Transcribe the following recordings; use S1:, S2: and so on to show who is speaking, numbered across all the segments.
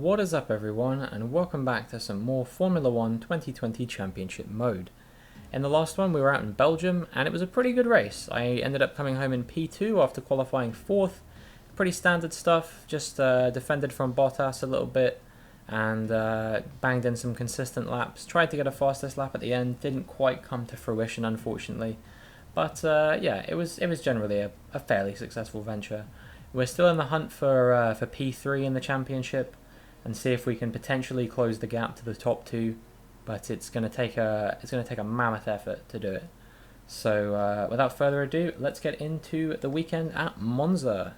S1: What is up everyone, and welcome back to some more Formula 1 2020 Championship mode. In the last one we were out in Belgium and it was a pretty good race. I ended up coming home in P2 after qualifying 4th. Pretty standard stuff, just defended from Bottas a little bit and banged in some consistent laps. Tried to get a fastest lap at the end, didn't quite come to fruition unfortunately. But yeah, it was generally a fairly successful venture. We're still in the hunt for P3 in the championship, and see if we can potentially close the gap to the top two. But it's going to take a mammoth effort to do it. So without further ado, let's get into the weekend at Monza.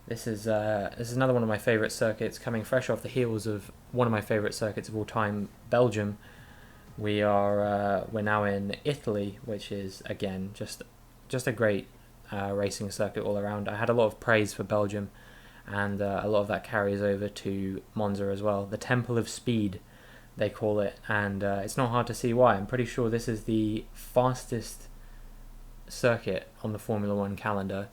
S1: This is another one of my favourite circuits, coming fresh off the heels of one of my favourite circuits of all time, Belgium. We're now in Italy, which is again just a great racing circuit all around. I had a lot of praise for Belgium, and a lot of that carries over to Monza as well. The Temple of Speed, they call it, and it's not hard to see why. I'm pretty sure this is the fastest circuit on the Formula 1 calendar,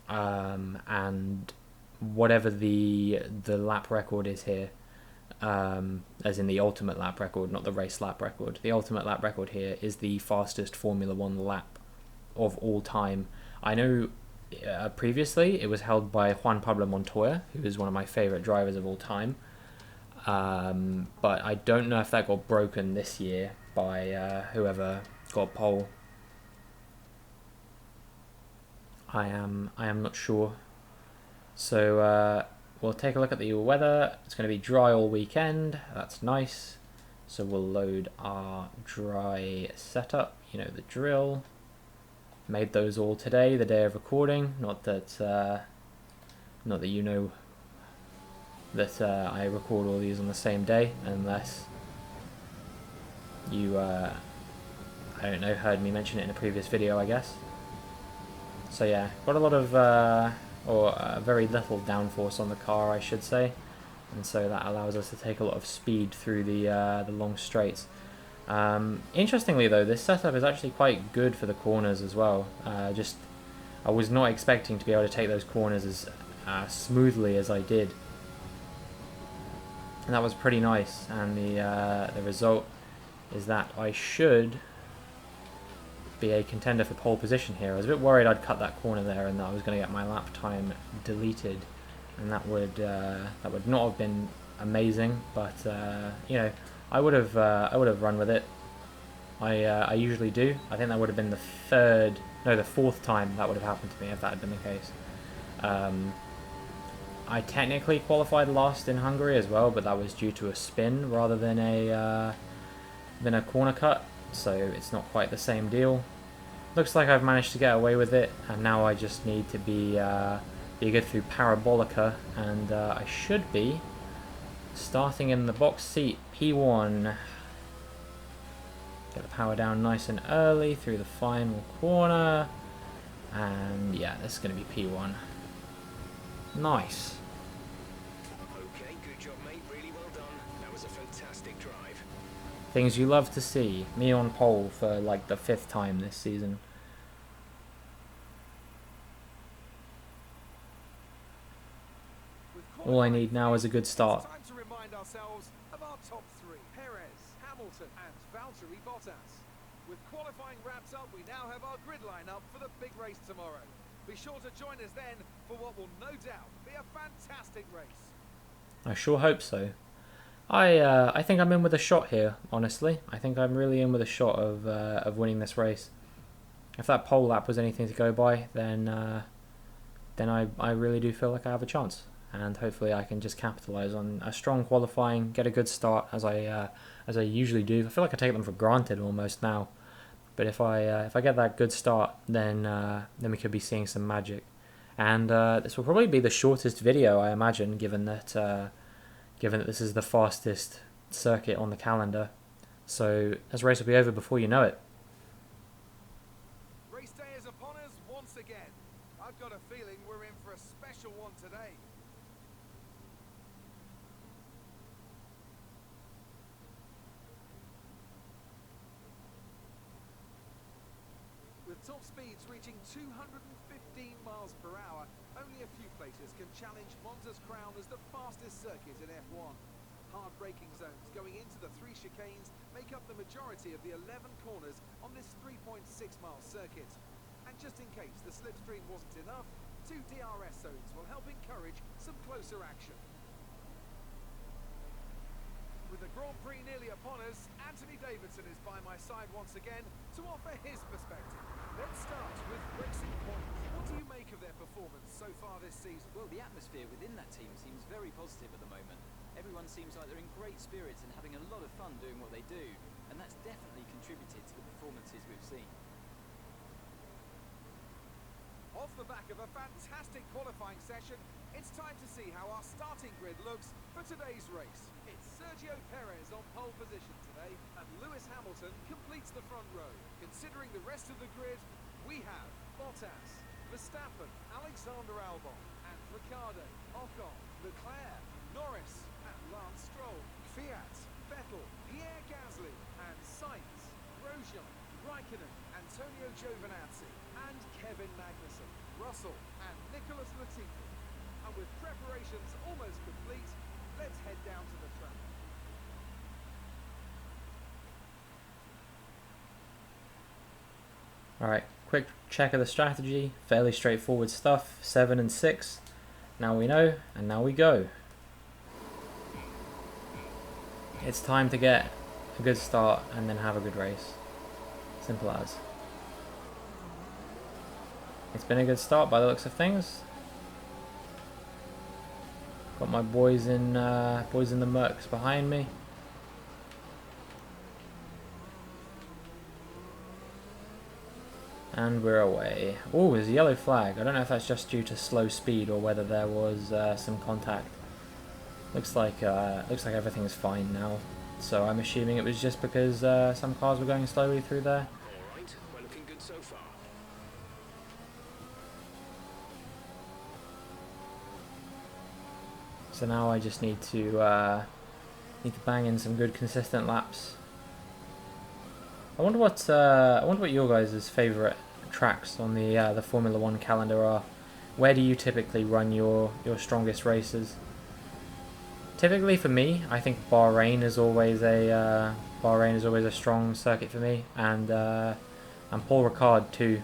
S1: and whatever the lap record is here, as in the ultimate lap record, not the race lap record. The ultimate lap record here is the fastest Formula 1 lap of all time. I know previously it was held by Juan Pablo Montoya, who is one of my favourite drivers of all time. But I don't know if that got broken this year by whoever got pole. I am not sure. So we'll take a look at the weather. It's going to be dry all weekend. That's nice. So we'll load our dry setup. You know the drill. Made those all today, the day of recording. Not that you know that I record all these on the same day, unless you I don't know, heard me mention it in a previous video, I guess. So yeah, got a lot of very little downforce on the car, I should say, and so that allows us to take a lot of speed through the long straights. Interestingly though, this setup is actually quite good for the corners as well. I was not expecting to be able to take those corners as smoothly as I did, and that was pretty nice. And the result is that I should be a contender for pole position here. I was a bit worried I'd cut that corner there and that I was going to get my lap time deleted, and that would not have been amazing. But you know, I would have run with it. I usually do. I think that would have been the fourth time that would have happened to me if that had been the case. I technically qualified last in Hungary as well, but that was due to a spin rather than a corner cut, so it's not quite the same deal. Looks like I've managed to get away with it, and now I just need to be good through Parabolica, and I should be starting in the box seat, P1. Get the power down nice and early through the final corner, and yeah, this is going to be P1. Nice.
S2: Okay, good job, mate. Really well done. That was a fantastic drive.
S1: Things you love to see. Me on pole for like the 5th time this season. All I need now is a good start.
S3: Time to remind ourselves of our top three: Perez, Hamilton, and Valtteri Bottas. With qualifying wrapped up, we now have our grid lineup for the big race tomorrow. Be sure to join us then for what will no doubt be a fantastic race.
S1: I sure hope so. I think I'm in with a shot here, honestly. I think I'm really in with a shot of winning this race. If that pole lap was anything to go by, then I really do feel like I have a chance. And hopefully I can just capitalise on a strong qualifying, get a good start as I usually do. I feel like I take them for granted almost now, but if I get that good start, then we could be seeing some magic. And this will probably be the shortest video, I imagine, given that this is the fastest circuit on the calendar. So this race will be over before you know it.
S3: Race day is upon us once again. I've got a feeling we're in for a special one today. With top speeds reaching 215 15 miles per hour, only a few places can challenge Monza's crown as the fastest circuit in F1. Hard braking zones going into the 3 chicanes make up the majority of the 11 corners on this 3.6-mile circuit. And just in case the slipstream wasn't enough, 2 DRS zones will help encourage some closer action. With the Grand Prix nearly upon us, Anthony Davidson is by my side once again to offer his perspective. Let's start with Racing Point. What do you make of their performance so far this season?
S4: Well, the atmosphere within that team seems very positive at the moment. Everyone seems like they're in great spirits and having a lot of fun doing what they do, and that's definitely contributed to the performances we've seen.
S3: Off the back of a fantastic qualifying session, it's time to see how our starting grid looks for today's race. It's Sergio Perez on pole position today, and Lewis Hamilton completes the front row. Considering the rest of the grid, we have Bottas, Verstappen, Alexander Albon, and Ricciardo, Ocon, Leclerc, Norris, and Lance Stroll, Fiat, Vettel, Pierre Gasly, and Sainz, Grosjean, Raikkonen, Antonio Giovinazzi, and Kevin Magnussen, Russell, and Nicholas Latifi. And with preparations almost complete, let's head down to the track.
S1: Alright, quick check of the strategy. Fairly straightforward stuff. 7 and 6. Now we know, and now we go. It's time to get a good start and then have a good race. Simple as. It's been a good start by the looks of things. Got my boys in the Mercs behind me. And we're away. Oh, there's a yellow flag. I don't know if that's just due to slow speed or whether there was some contact. Looks like everything's fine now. So I'm assuming it was just because some cars were going slowly through there.
S2: All right, we're looking good so far.
S1: So now I just need to bang in some good consistent laps. I wonder what your guys' favourite tracks on the Formula One calendar are. Where do you typically run your strongest races? Typically for me, I think Bahrain is always a strong circuit for me, and Paul Ricard too.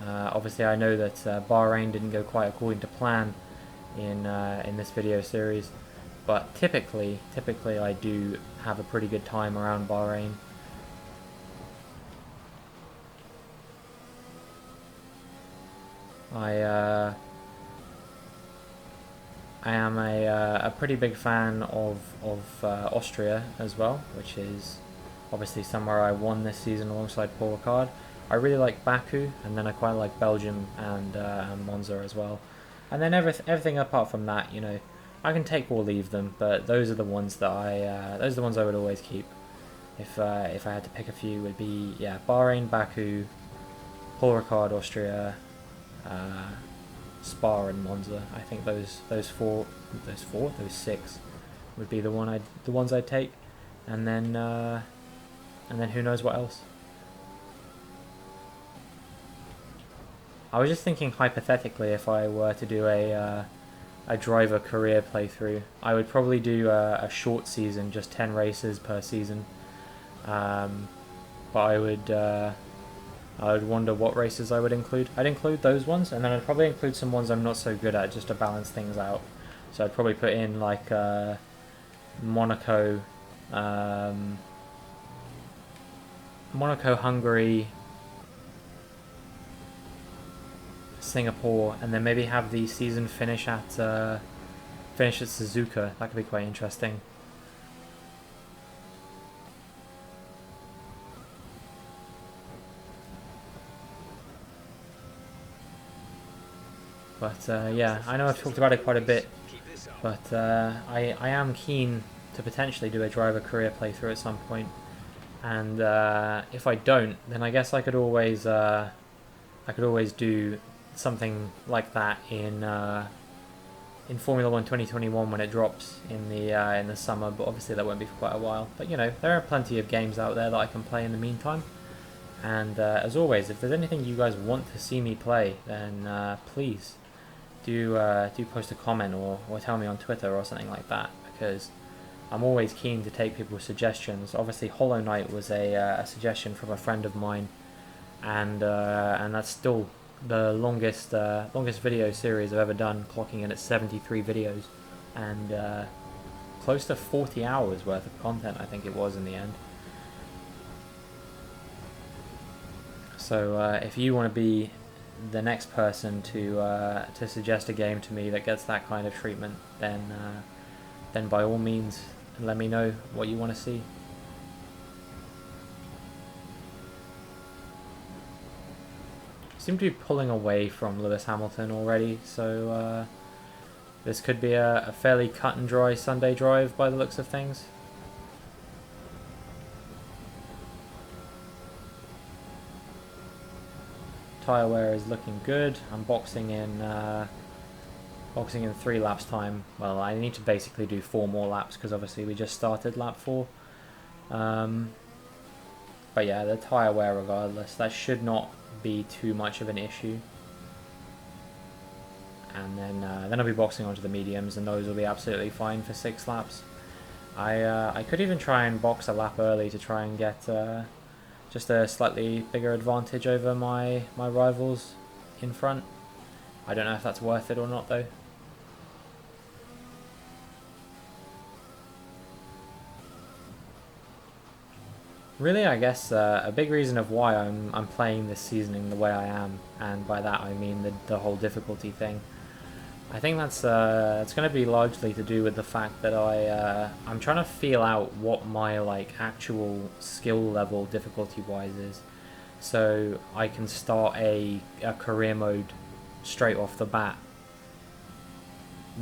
S1: Obviously, I know that Bahrain didn't go quite according to plan in this video series, but typically I do have a pretty good time around Bahrain. I am a pretty big fan of Austria as well, which is obviously somewhere I won this season alongside Paul Ricard. I really like Baku, and then I quite like Belgium and Monza as well. And then everything apart from that, you know, I can take or leave them, but those are the ones that I would always keep. If I had to pick a few, would be Bahrain, Baku, Paul Ricard, Austria, Spa and Monza. I think those six would be the ones I'd take, and then who knows what else. I was just thinking hypothetically, if I were to do a driver career playthrough, I would probably do a short season, just 10 races per season. But I would wonder what races I would include. I'd include those ones, and then I'd probably include some ones I'm not so good at, just to balance things out. So I'd probably put in like Monaco, Hungary, Singapore, and then maybe have the season finish at Suzuka. That could be quite interesting. But yeah, I know I've talked about it quite a bit, but I am keen to potentially do a driver career playthrough at some point. And if I don't, then I guess I could always do something like that in Formula One 2021 when it drops in the summer. But obviously that won't be for quite a while. But you know, there are plenty of games out there that I can play in the meantime. And as always, if there's anything you guys want to see me play, then please do post a comment or tell me on Twitter or something like that, because I'm always keen to take people's suggestions. Obviously, Hollow Knight was a suggestion from a friend of mine, and that's still the longest video series I've ever done, clocking in at 73 videos, and close to 40 hours worth of content, I think it was in the end. So if you want to be the next person to suggest a game to me that gets that kind of treatment, then by all means let me know what you want to see. Seem to be pulling away from Lewis Hamilton already, so this could be a fairly cut and dry Sunday drive by the looks of things. Tyre wear is looking good. I'm boxing in 3 laps time. Well, I need to basically do 4 more laps because obviously we just started lap 4. But yeah, the tyre wear regardless, that should not be too much of an issue. And then I'll be boxing onto the mediums, and those will be absolutely fine for 6 laps. I could even try and box a lap early to try and get just a slightly bigger advantage over my rivals in front. I don't know if that's worth it or not though. Really, I guess a big reason of why I'm playing this seasoning the way I am, and by that I mean the whole difficulty thing. I think that's going to be largely to do with the fact that I'm trying to feel out what my actual skill level difficulty wise is, so I can start a career mode straight off the bat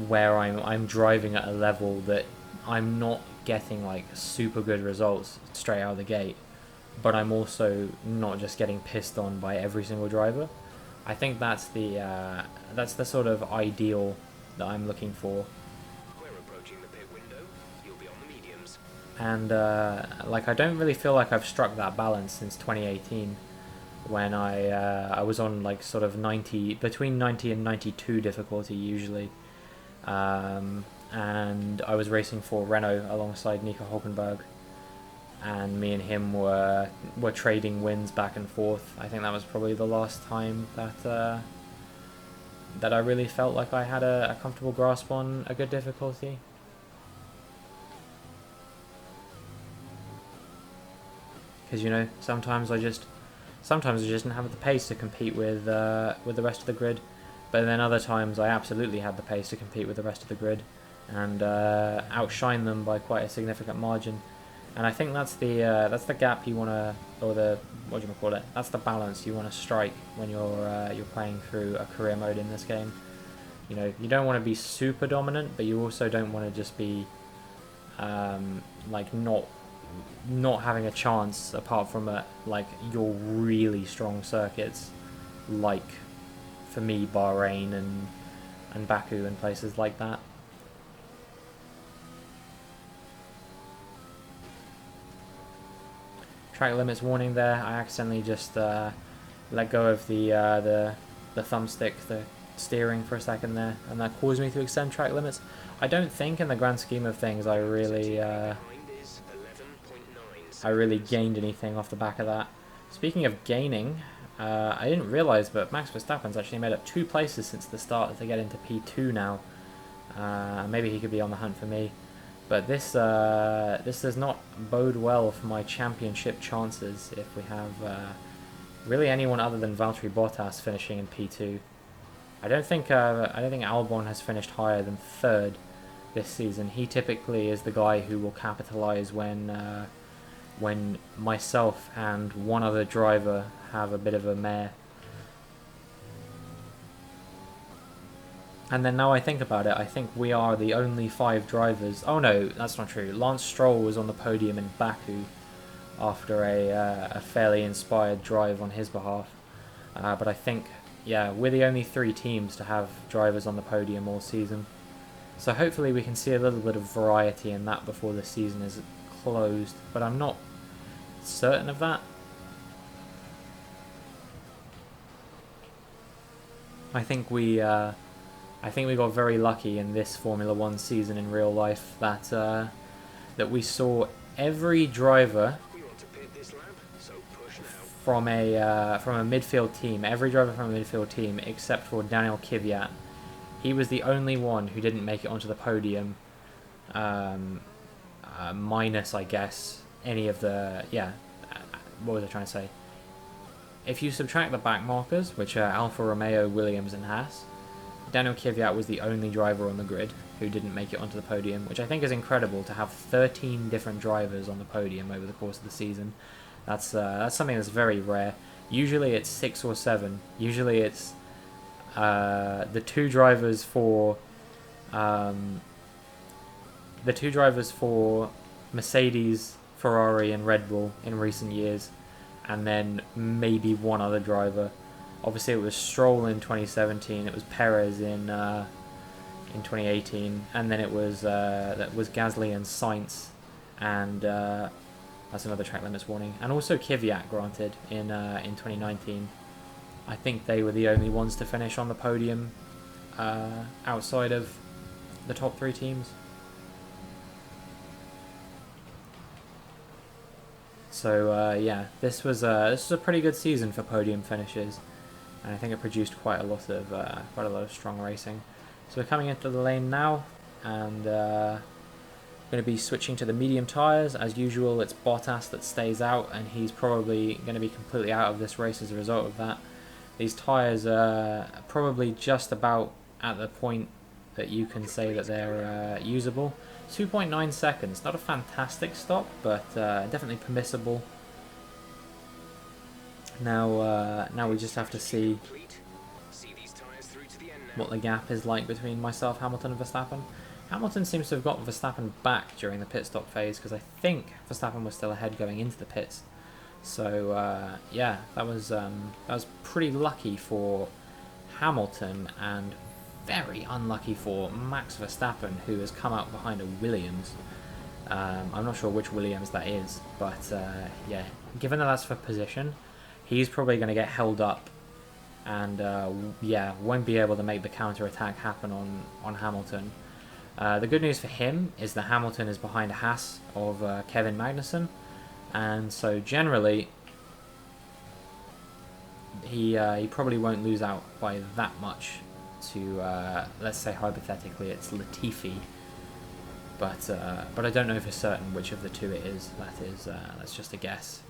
S1: where I'm driving at a level that I'm not getting super good results straight out of the gate, but I'm also not just getting pissed on by every single driver. I think that's the sort of ideal that I'm looking for.
S2: We're approaching the pit window. You'll be on the mediums.
S1: And I don't really feel like I've struck that balance since 2018, when I was on sort of between 90 and 92 difficulty usually, and I was racing for Renault alongside Nico Hulkenberg, and me and him were trading wins back and forth. I think that was probably the last time that I really felt like I had a comfortable grasp on a good difficulty. Because sometimes I just didn't have the pace to compete with the rest of the grid, but then other times I absolutely had the pace to compete with the rest of the grid and outshine them by quite a significant margin. And I think that's the gap you want to, or that's the balance you want to strike when you're playing through a career mode in this game. You don't want to be super dominant, but you also don't want to just be not having a chance apart from your really strong circuits, like for me Bahrain and Baku and places like that. Track limits warning there. I accidentally just let go of the thumbstick, the steering for a second there, and that caused me to extend track limits. I don't think in the grand scheme of things I really gained anything off the back of that. Speaking of gaining, I didn't realise, but Max Verstappen's actually made up 2 places since the start to get into P2 now. Maybe he could be on the hunt for me. But this does not bode well for my championship chances if we have really anyone other than Valtteri Bottas finishing in P2. I don't think Albon has finished higher than 3rd this season. He typically is the guy who will capitalise when myself and one other driver have a bit of a mare. And then now I think about it, I think we are the only 5 drivers. Oh no, that's not true. Lance Stroll was on the podium in Baku after a fairly inspired drive on his behalf. But I think, yeah, we're the only 3 teams to have drivers on the podium all season. So hopefully we can see a little bit of variety in that before the season is closed. But I'm not certain of that. I think we got very lucky in this Formula One season in real life that that we saw every driver
S2: We want to pit this lap, so push now.
S1: from a midfield team, every driver from a midfield team except for Daniel Kvyat. He was the only one who didn't make it onto the podium, minus, I guess, any of the, what was I trying to say? If you subtract the back markers, which are Alfa Romeo, Williams and Haas, Daniel Kvyat was the only driver on the grid who didn't make it onto the podium, which I think is incredible to have 13 different drivers on the podium over the course of the season. That's something that's very rare. Usually it's 6 or 7. Usually it's the two drivers for Mercedes, Ferrari and Red Bull in recent years, and then maybe one other driver. Obviously it was Stroll in 2017, it was Perez in 2018, and then it was Gasly and Sainz, and that's another track limits warning, and also Kvyat, granted, in 2019. I think they were the only ones to finish on the podium outside of the top 3 teams. So yeah, this was a pretty good season for podium finishes, and I think it produced quite a lot of strong racing. So we're coming into the lane now, and going to be switching to the medium tyres. As usual, it's Bottas that stays out, and he's probably going to be completely out of this race as a result of that. These tyres are probably just about at the point that you can say that they're usable. 2.9 seconds, not a fantastic stop, but definitely permissible. Now we just have to see what the gap is like between myself, Hamilton and Verstappen. Hamilton seems to have got Verstappen back during the pit stop phase, because I think Verstappen was still ahead going into the pits. So yeah, that was pretty lucky for Hamilton and very unlucky for Max Verstappen, who has come out behind a Williams. I'm not sure which Williams that is, but yeah, given that that's for position, he's probably going to get held up, and yeah, won't be able to make the counter attack happen on Hamilton. The good news for him is that Hamilton is behind a Haas of Kevin Magnussen, and so generally he probably won't lose out by that much to let's say hypothetically it's Latifi, but I don't know for certain which of the two it is. That's just a guess.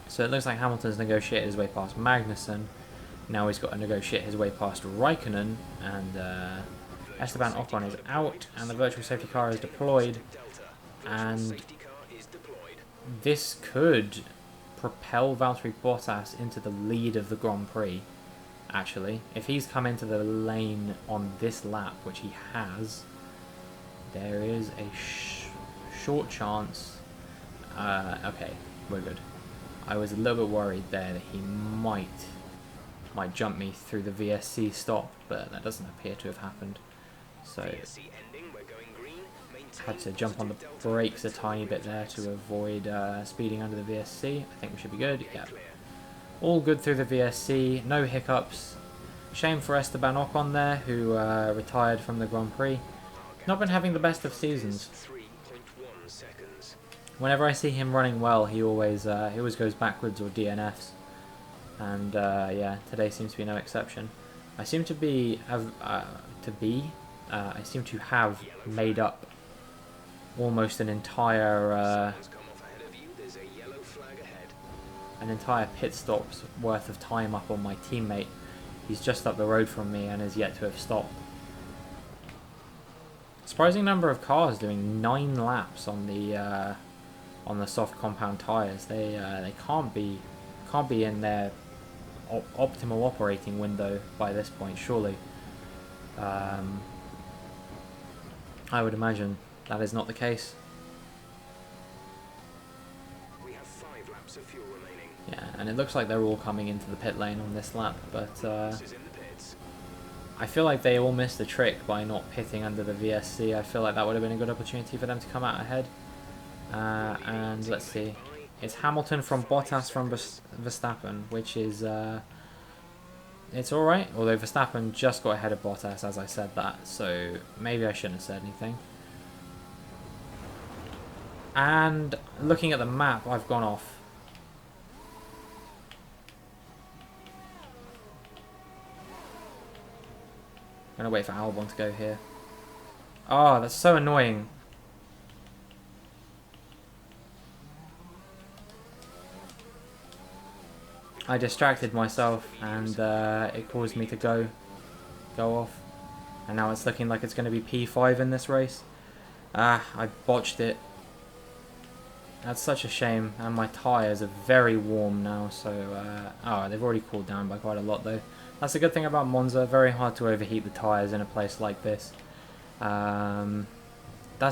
S1: So it looks like Hamilton's negotiated his way past Magnussen. Now he's got to negotiate his way past Raikkonen, and Esteban Ocon is out, and the virtual safety car is deployed, and this could propel Valtteri Bottas into the lead of the Grand Prix, actually. If he's come into the lane on this lap, which he has, there is a short chance. Okay, we're good. I was a little bit worried there that he might jump me through the VSC stop, but that doesn't appear to have happened. So had to jump on the brakes a tiny bit there to avoid speeding under the VSC. I think we should be good. Yeah, all good through the VSC, no hiccups. Shame for Esteban Ocon there, who retired from the Grand Prix. Not been having the best of seasons. Whenever I see him running well, he always goes backwards or DNFs, and yeah, today seems to be no exception. I seem to have made up almost an entire pit stop's worth of time up on my teammate. He's just up the road from me and is yet to have stopped. Surprising number of cars doing 9 laps on the soft compound tires. They can't be in their optimal operating window by this point, surely. I would imagine that is not the case.
S2: We have 5 laps of fuel remaining.
S1: Yeah, and it looks like they're all coming into the pit lane on this lap, but I feel like they all missed the trick by not pitting under the VSC. I feel like that would have been a good opportunity for them to come out ahead. And let's see. It's Hamilton from Bottas from Verstappen, which is it's alright, although Verstappen just got ahead of Bottas as I said that, so maybe I shouldn't have said anything. And looking at the map, I've gone off. I'm gonna wait for Albon to go here. Oh, that's so annoying. I distracted myself and it caused me to go off. And now it's looking like it's going to be P5 in this race. Ah, I botched it. That's such a shame. And my tyres are very warm now, so... oh, they've already cooled down by quite a lot though. That's a good thing about Monza. Very hard to overheat the tyres in a place like this. That's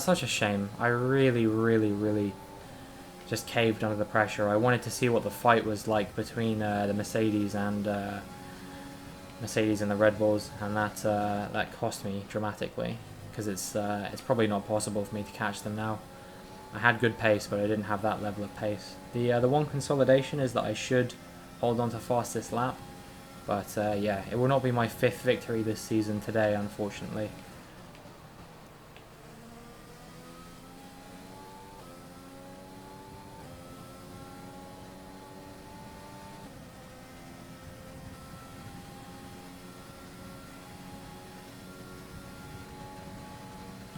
S1: such a shame. I really just caved under the pressure. I wanted to see what the fight was like between the Mercedes and the Red Bulls, and that cost me dramatically because it's probably not possible for me to catch them now. I had good pace, but I didn't have that level of pace. The one consolidation is that I should hold on to fastest lap, but yeah, it will not be my 5th victory this season today, unfortunately.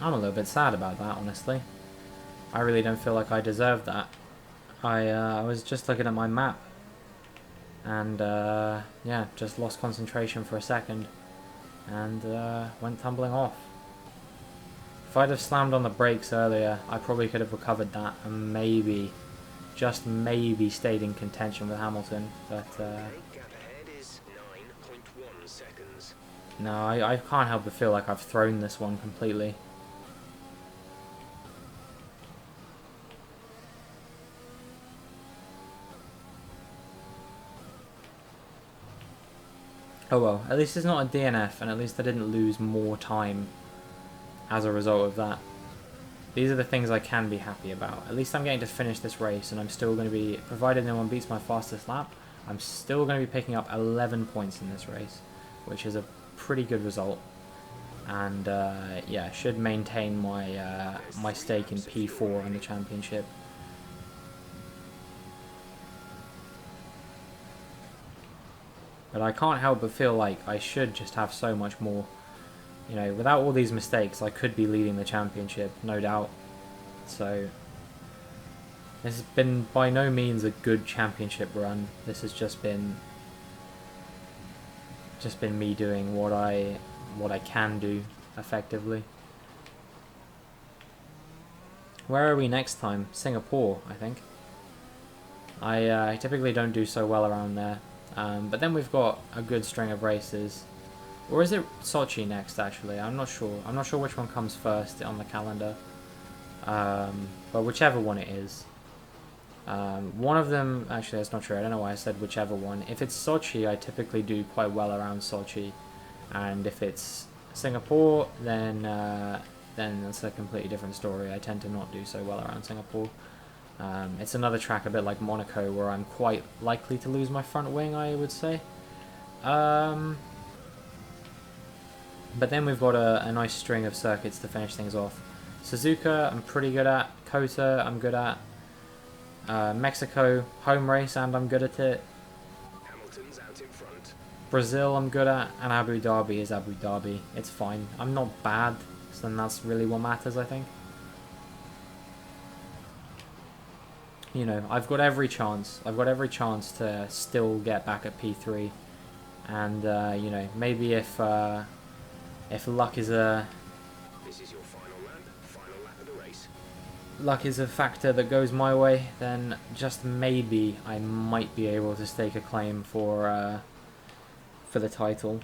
S1: I'm a little bit sad about that, honestly. I really don't feel like I deserved that. I was just looking at my map and yeah, just lost concentration for a second and went tumbling off. If I'd have slammed on the brakes earlier, I probably could have recovered that and maybe, just maybe, stayed in contention with Hamilton, but
S2: Gap ahead is 9.1 seconds.
S1: no, I can't help but feel like I've thrown this one completely. Oh well, at least it's not a DNF, and at least I didn't lose more time as a result of that. These are the things I can be happy about. At least I'm getting to finish this race, and I'm still going to be, provided no one beats my fastest lap, I'm still going to be picking up 11 points in this race, which is a pretty good result. And yeah, should maintain my my stake in P4 in the championship. But I can't help but feel like I should just have so much more. You know, without all these mistakes, I could be leading the championship, no doubt. So, this has been by no means a good championship run. This has just been me doing what I can do effectively. Where are we next time? Singapore, I think. I typically don't do so well around there. But then we've got a good string of races. Or is it Sochi next, actually? I'm not sure. I'm not sure which one comes first on the calendar. But whichever one it is. One of them... Actually, that's not true. I don't know why I said whichever one. If it's Sochi, I typically do quite well around Sochi. And if it's Singapore, then that's a completely different story. I tend to not do so well around Singapore. It's another track a bit like Monaco where I'm quite likely to lose my front wing, I would say. But then we've got a nice string of circuits to finish things off. Suzuka, I'm pretty good at. Kota, I'm good at. Mexico, home race, and I'm good at it.
S2: Hamilton's out in front.
S1: Brazil, I'm good at. And Abu Dhabi is Abu Dhabi. It's fine. I'm not bad, so then that's really what matters, I think. You know, I've got every chance. I've got every chance to still get back at P3. And, you know, maybe if luck is a...
S2: This is your final lap of the race.
S1: Luck is a factor that goes my way, then just maybe I might be able to stake a claim for the title.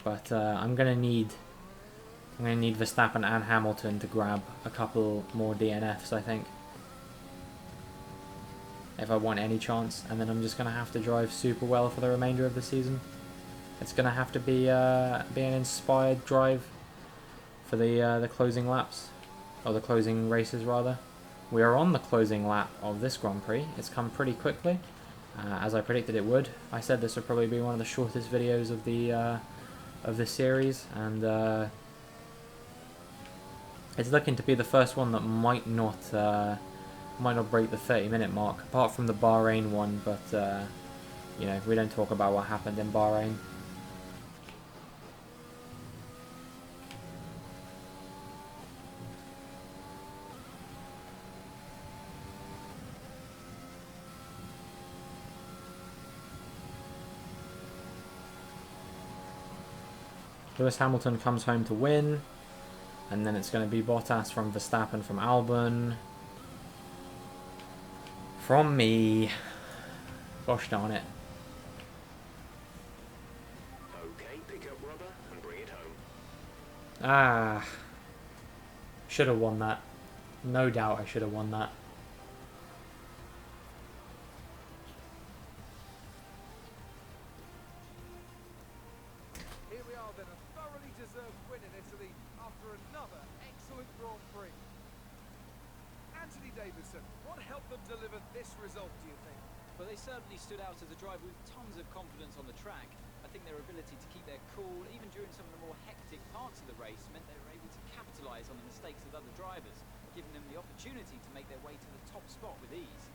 S1: But I'm gonna need Verstappen and Hamilton to grab a couple more DNFs, I think, if I want any chance, and then I'm just gonna have to drive super well for the remainder of the season. It's gonna have to be an inspired drive for the closing laps, or the closing races rather. we are on the closing lap of this Grand Prix. It's come pretty quickly, as I predicted it would. I said this would probably be one of the shortest videos of the series, and it's looking to be the first one that might not break the 30-minute mark, apart from the Bahrain one. But you know, we don't talk about what happened in Bahrain. Lewis Hamilton comes home to win, and then it's going to be Bottas from Verstappen from Albon. From me. Gosh darn it.
S2: Okay, pick up rubber and bring it home.
S1: Ah. Should have won that. No doubt I should have won that.
S3: Here we are then, a thoroughly deserved win in Italy after another excellent Grand Prix. Anthony Davidson, what helped them deliver this result, do you think?
S4: Well, they certainly stood out as a driver with tons of confidence on the track. I think their ability to keep their cool, even during some of the more hectic parts of the race, meant they were able to capitalise on the mistakes of other drivers, giving them the opportunity to make their way to the top spot with ease.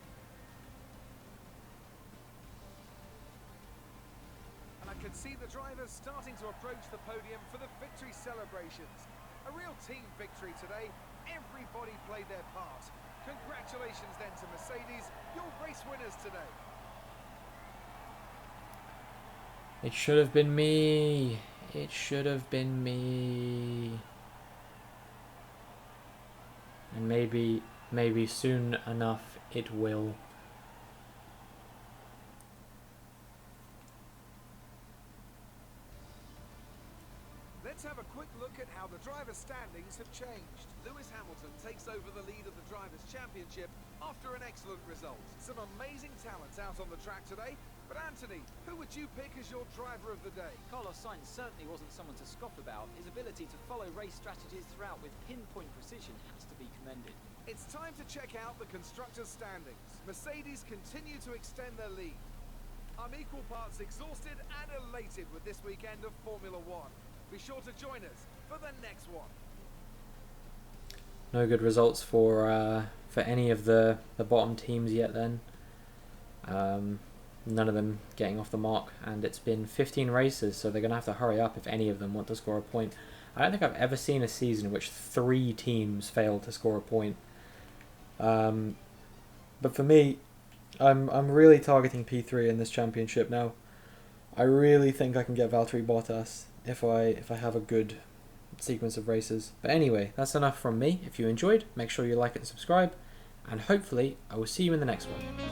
S3: And I can see the drivers starting to approach the podium for the victory celebrations. A real team victory today. Everybody played their part. Congratulations then to Mercedes, your race winners today.
S1: It should have been me. It should have been me. And maybe soon enough it will.
S3: Let's have a quick look at how the driver standings have changed. Lewis Hamilton takes over the lead of the Drivers' Championship after an excellent result. Some amazing talents out on the track today. But Anthony, who would you pick as your driver of the day?
S4: Carlos Sainz certainly wasn't someone to scoff about. His ability to follow race strategies throughout with pinpoint precision has to be commended.
S3: It's time to check out the constructors' standings. Mercedes continue to extend their lead. I'm equal parts exhausted and elated with this weekend of Formula One. Be sure to join us for the next one.
S1: No good results for any of the bottom teams yet then. None of them getting off the mark, and it's been 15 races, so they're going to have to hurry up if any of them want to score a point. I don't think I've ever seen a season in which 3 teams failed to score a point. But for me, I'm really targeting P3 in this championship now. I really think I can get Valtteri Bottas if I have a good sequence of races. But anyway, that's enough from me. If you enjoyed, make sure you like and subscribe, and hopefully I will see you in the next one.